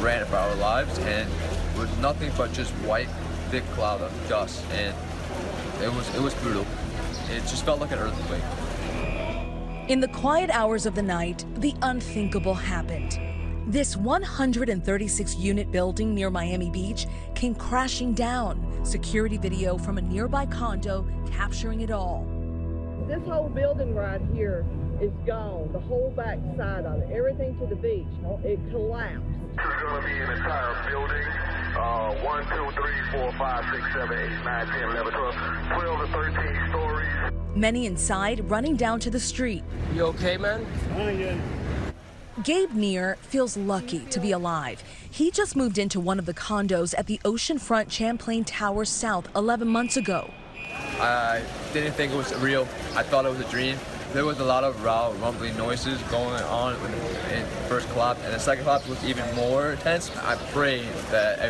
ran for our lives, and with nothing but just white, thick cloud of dust, and it was brutal. It just felt like an earthquake. In the quiet hours of the night, the unthinkable happened. This 136-unit building near Miami Beach came crashing down. Security video from a nearby condo capturing it all. This whole building right here is gone. The whole back side of it, everything to the beach, it collapsed. This is going to be an entire building. 1, 2, 3, 4, 5, 6, 7, 8, 9, 10, 11, 12, 12 to 13 stories. Many inside running down to the street. You okay, man? Gabe Neer feels lucky to be alive. He just moved into one of the condos at the oceanfront Champlain Towers South 11 months ago. I didn't think it was real. I thought it was a dream. There was a lot of loud, rumbling noises going on in the first collapse, and the second collapse was even more intense. I pray that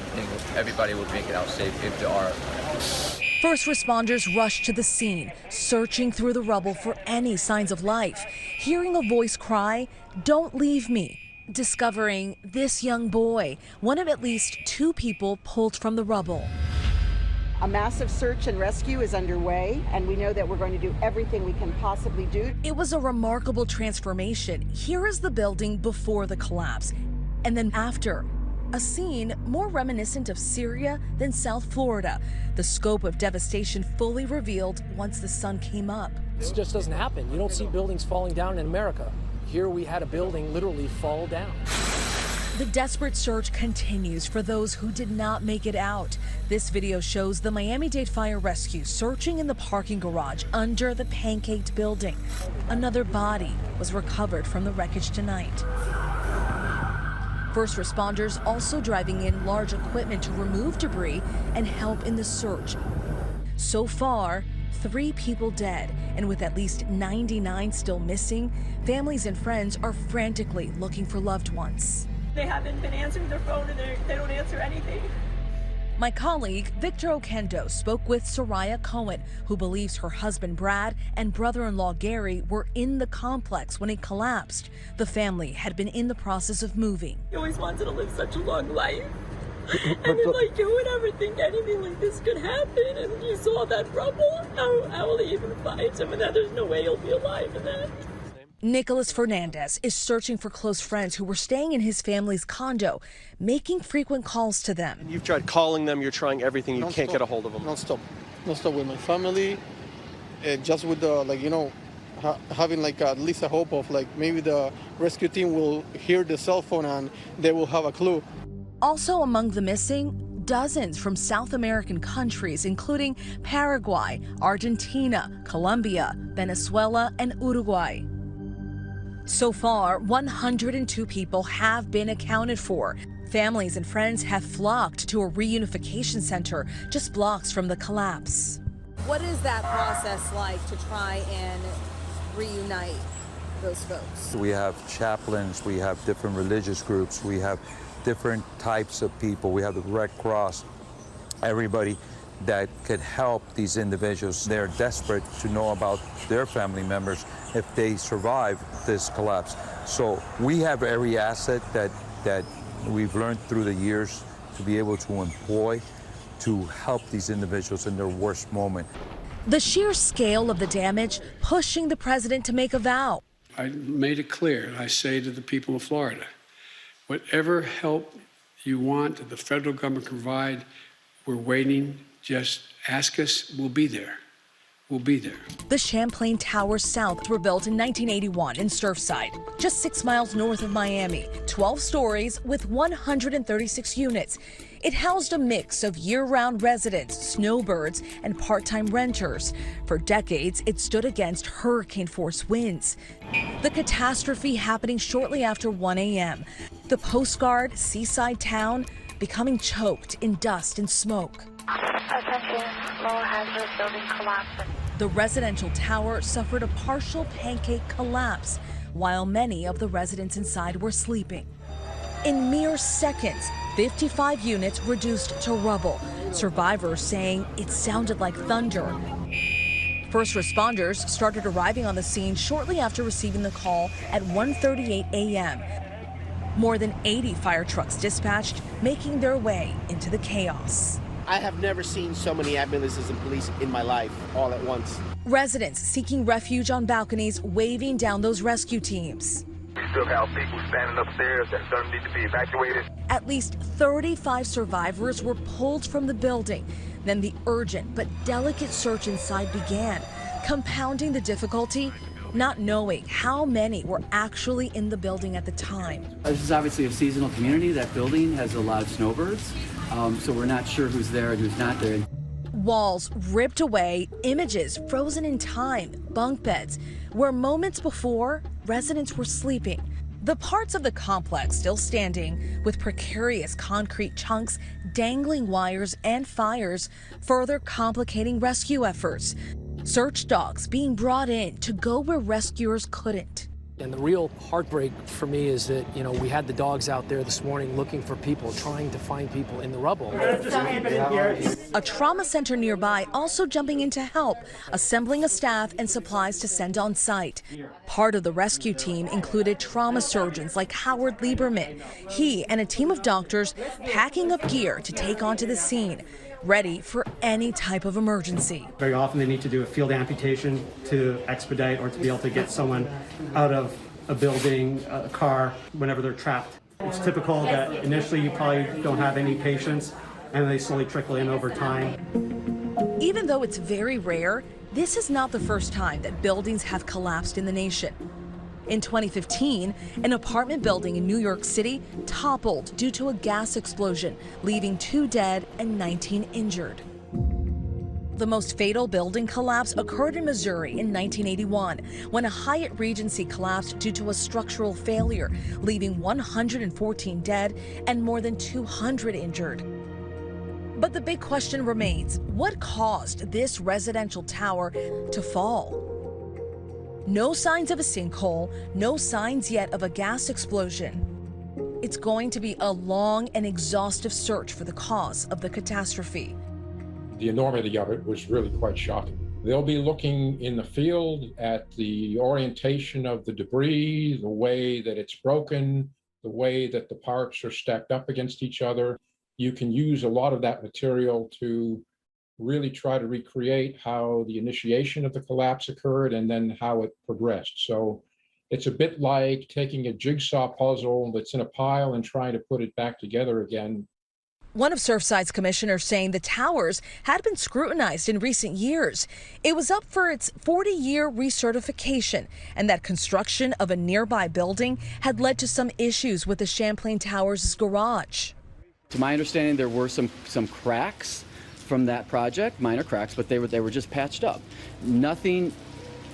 everybody would make it out safe if there are. First responders rushed to the scene, searching through the rubble for any signs of life. Hearing a voice cry, "Don't leave me." Discovering this young boy, one of at least 2 people pulled from the rubble. A massive search and rescue is underway, and we know that we're going to do everything we can possibly do. It was a remarkable transformation. Here is the building before the collapse, and then after. A scene more reminiscent of Syria than South Florida. The scope of devastation fully revealed once the sun came up. This just doesn't happen. You don't see buildings falling down in America. Here we had a building literally fall down. The desperate search continues for those who did not make it out. This video shows the Miami-Dade Fire Rescue searching in the parking garage under the pancaked building. Another body was recovered from the wreckage tonight. First responders also driving in large equipment to remove debris and help in the search. So far, 3 people dead, and with at least 99 still missing, families and friends are frantically looking for loved ones. They haven't been answering their phone, and they don't answer anything. My colleague, Victor Okendo, spoke with Soraya Cohen, who believes her husband Brad and brother-in-law Gary were in the complex when it collapsed. The family had been in the process of moving. He always wanted to live such a long life. And then, like, you would never think anything like this could happen, and you saw that rubble. How will they even find him? And that there's no way he'll be alive in that. Nicholas Fernandez is searching for close friends who were staying in his family's condo, making frequent calls to them. You've tried calling them, you're trying everything, you can't get a hold of them. Non-stop with my family, just with the, like, you know, having like at least a hope of like maybe the rescue team will hear the cell phone and they will have a clue. Also among the missing, dozens from South American countries, including Paraguay, Argentina, Colombia, Venezuela, and Uruguay. So far, 102 people have been accounted for. Families and friends have flocked to a reunification center just blocks from the collapse. What is that process like to try and reunite those folks? We have chaplains, we have different religious groups, we have different types of people, we have the Red Cross, everybody that could help these individuals. They're desperate to know about their family members if they survive this collapse. So we have every asset that we've learned through the years to be able to employ to help these individuals in their worst moment. The sheer scale of the damage pushing the president to make a vow. I made it clear, I say to the people of Florida, whatever help you want, the federal government can provide, we're waiting. Just ask us, we'll be there. We'll be there. The Champlain Towers South were built in 1981 in Surfside, just 6 miles north of Miami, 12 stories with 136 units. It housed a mix of year-round residents, snowbirds, and part-time renters. For decades, it stood against hurricane-force winds. The catastrophe happening shortly after 1 a.m. The postcard seaside town becoming choked in dust and smoke. Attention, low hazard building collapsing. The residential tower suffered a partial pancake collapse, while many of the residents inside were sleeping. In mere seconds, 55 units reduced to rubble. Survivors saying it sounded like thunder. First responders started arriving on the scene shortly after receiving the call at 1:38 a.m. More than 80 fire trucks dispatched, making their way into the chaos. I have never seen so many ambulances and police in my life all at once. Residents seeking refuge on balconies, waving down those rescue teams. We still have people standing upstairs that don't need to be evacuated. At least 35 survivors were pulled from the building. Then the urgent but delicate search inside began, compounding the difficulty, not knowing how many were actually in the building at the time. This is obviously a seasonal community. That building has a lot of snowbirds, so we're not sure who's there and who's not there. Walls ripped away, images frozen in time, bunk beds, where moments before, residents were sleeping. The parts of the complex still standing, with precarious concrete chunks, dangling wires and fires, further complicating rescue efforts. Search dogs being brought in to go where rescuers couldn't. And the real heartbreak for me is that, we had the dogs out there this morning looking for people, trying to find people in the rubble. A trauma center nearby also jumping in to help, assembling a staff and supplies to send on site. Part of the rescue team included trauma surgeons like Howard Lieberman. He and a team of doctors packing up gear to take onto the scene, ready for any type of emergency. Very often they need to do a field amputation to expedite or to be able to get someone out of a building, a car, whenever they're trapped. It's typical that initially you probably don't have any patients and they slowly trickle in over time. Even though it's very rare, this is not the first time that buildings have collapsed in the nation. In 2015, an apartment building in New York City toppled due to a gas explosion, leaving 2 dead and 19 injured. The most fatal building collapse occurred in Missouri in 1981, when a Hyatt Regency collapsed due to a structural failure, leaving 114 dead and more than 200 injured. But the big question remains, what caused this residential tower to fall? No signs of a sinkhole, no signs yet of a gas explosion. It's going to be a long and exhaustive search for the cause of the catastrophe. The enormity of it was really quite shocking. They'll be looking in the field at the orientation of the debris, the way that it's broken, the way that the parts are stacked up against each other. You can use a lot of that material to really try to recreate how the initiation of the collapse occurred and then how it progressed. So it's a bit like taking a jigsaw puzzle that's in a pile and trying to put it back together again. One of Surfside's commissioners saying the towers had been scrutinized in recent years. It was up for its 40-year recertification, and that construction of a nearby building had led to some issues with the Champlain Towers' garage. To my understanding, there were some cracks from that project, minor cracks, but they were just patched up. Nothing,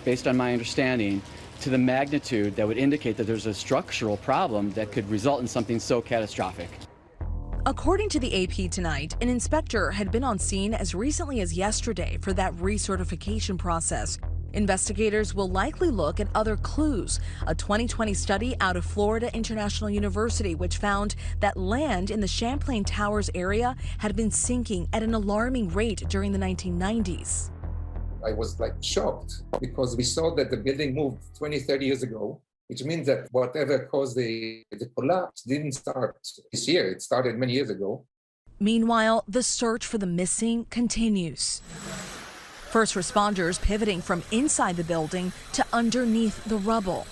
based on my understanding, to the magnitude that would indicate that there's a structural problem that could result in something so catastrophic. According to the AP tonight, an inspector had been on scene as recently as yesterday for that recertification process. Investigators will likely look at other clues. A 2020 study out of Florida International University, which found that land in the Champlain Towers area had been sinking at an alarming rate during the 1990s. I was shocked because we saw that the building moved 20, 30 years ago, which means that whatever caused the collapse didn't start this year. It started many years ago. Meanwhile, the search for the missing continues. First responders pivoting from inside the building to underneath the rubble.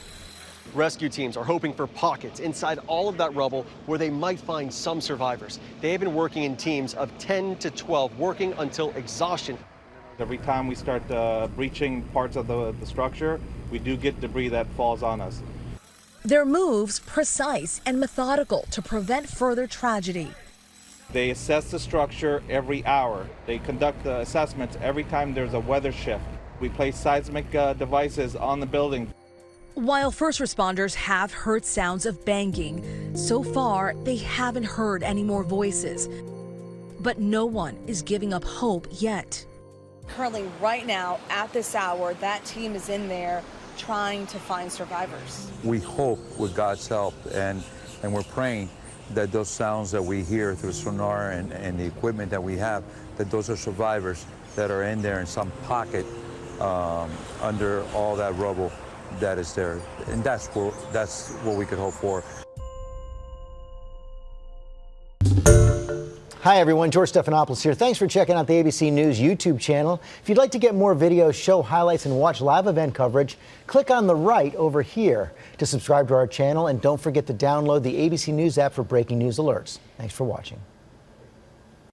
Rescue teams are hoping for pockets inside all of that rubble where they might find some survivors. They have been working in teams of 10 to 12, working until exhaustion. Every time we start breaching parts of the structure, we do get debris that falls on us. Their moves precise and methodical to prevent further tragedy. They assess the structure every hour. They conduct the assessments every time there's a weather shift. We place seismic devices on the building. While first responders have heard sounds of banging, so far they haven't heard any more voices. But no one is giving up hope yet. Currently, right now, at this hour, that team is in there trying to find survivors. We hope, with God's help, and we're praying that those sounds that we hear through sonar and the equipment that we have, that those are survivors that are in there in some pocket under all that rubble that is there. And that's what we could hope for. Hi, everyone. George Stephanopoulos here. Thanks for checking out the ABC News YouTube channel. If you'd like to get more videos, show highlights, and watch live event coverage, click on the right over here to subscribe to our channel. And don't forget to download the ABC News app for breaking news alerts. Thanks for watching.